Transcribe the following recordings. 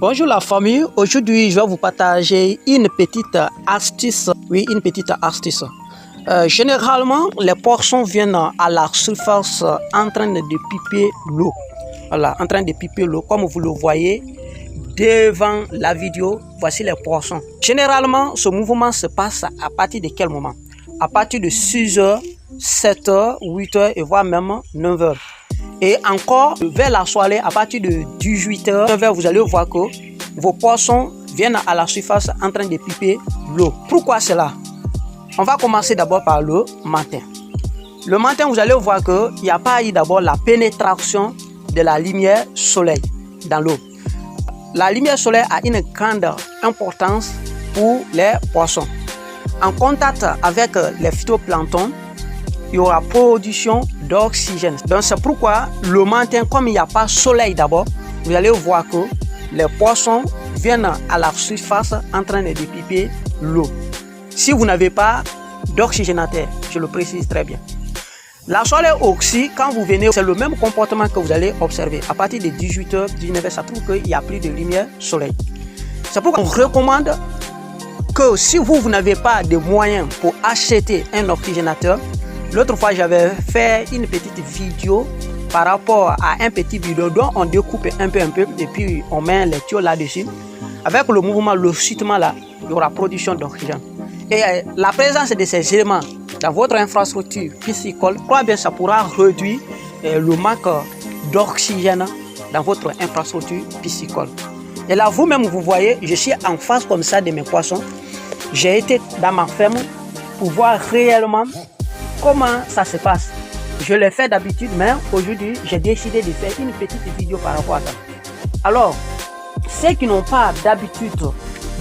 Bonjour la famille, aujourd'hui je vais vous partager une petite astuce. Généralement les poissons viennent à la surface en train de piper l'eau. Voilà, en train de piper l'eau comme vous le voyez devant la vidéo. Voici les poissons. Généralement ce mouvement se passe à partir de quel moment? À partir de 6h, 7h, 8h et voire même 9h. Et encore vers la soirée, à partir de 18h, 9h, vous allez voir que vos poissons viennent à la surface en train de piper l'eau. Pourquoi cela? On va commencer d'abord par le matin. Le matin, vous allez voir qu'il n'y a pas eu d'abord la pénétration de la lumière soleil dans l'eau. La lumière solaire a une grande importance pour les poissons. En contact avec les phytoplanctons, il y aura production d'oxygène. Donc c'est pourquoi le matin, comme il n'y a pas de soleil d'abord, vous allez voir que les poissons viennent à la surface en train de piper l'eau. Si vous n'avez pas d'oxygénateur, je le précise très bien. La soirée aussi, quand vous venez, c'est le même comportement que vous allez observer. À partir de 18h, 19h, ça trouve qu'il n'y a plus de lumière soleil. C'est pourquoi on recommande que si vous n'avez pas de moyens pour acheter un oxygénateur, l'autre fois, j'avais fait une petite vidéo par rapport à un petit bidon dont on découpe un peu et puis on met les tuyaux là-dessus. Avec le mouvement, le chutement là, il y aura production d'oxygène. Et la présence de ces éléments dans votre infrastructure piscicole, quoi bien ça pourra réduire le manque d'oxygène dans votre infrastructure piscicole. Et là, vous-même, vous voyez, je suis en face comme ça de mes poissons. J'ai été dans ma ferme pour voir réellement comment ça se passe. Je l'ai fait d'habitude, mais aujourd'hui, j'ai décidé de faire une petite vidéo par rapport à ça. Alors, ceux qui n'ont pas d'habitude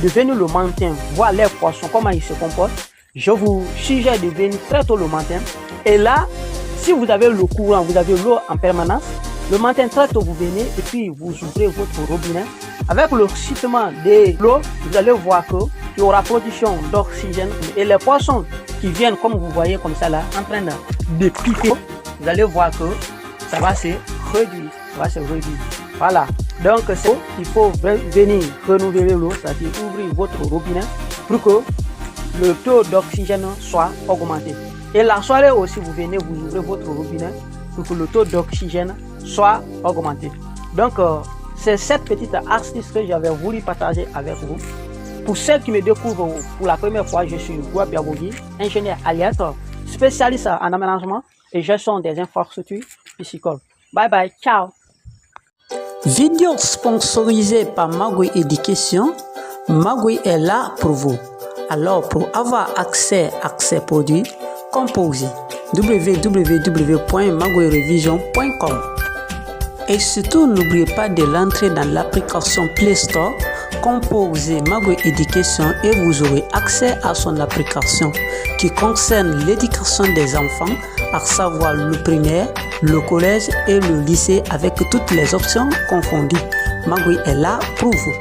de venir le matin voir les poissons, comment ils se comportent, je vous suggère de venir très tôt le matin. Et là, si vous avez le courant, vous avez l'eau en permanence, le matin très tôt, vous venez et puis vous ouvrez votre robinet. Avec le chutement de l'eau, vous allez voir qu'il y aura production d'oxygène et les poissons qui viennent, comme vous voyez comme ça là, en train de piper, vous allez voir que ça va se réduire. Voilà. Donc il faut venir renouveler l'eau, c'est-à-dire ouvrir votre robinet pour que le taux d'oxygène soit augmenté. Et la soirée aussi, vous venez, vous ouvrez votre robinet pour que le taux d'oxygène soit augmenté. Donc c'est cette petite astuce que j'avais voulu partager avec vous. Pour ceux qui me découvrent pour la première fois, je suis Gwa Biabogi, ingénieur allié, spécialiste en aménagement et gestion des infrastructures piscicoles. Bye bye, ciao. Vidéo sponsorisée par Magui Education. Magui est là pour vous. Alors pour avoir accès à ces produits, composez www.maguirevision.com. Et surtout, n'oubliez pas de l'entrer dans l'application Play Store. Composez Magui Education et vous aurez accès à son application qui concerne l'éducation des enfants, à savoir le primaire, le collège et le lycée avec toutes les options confondues. Magui est là pour vous.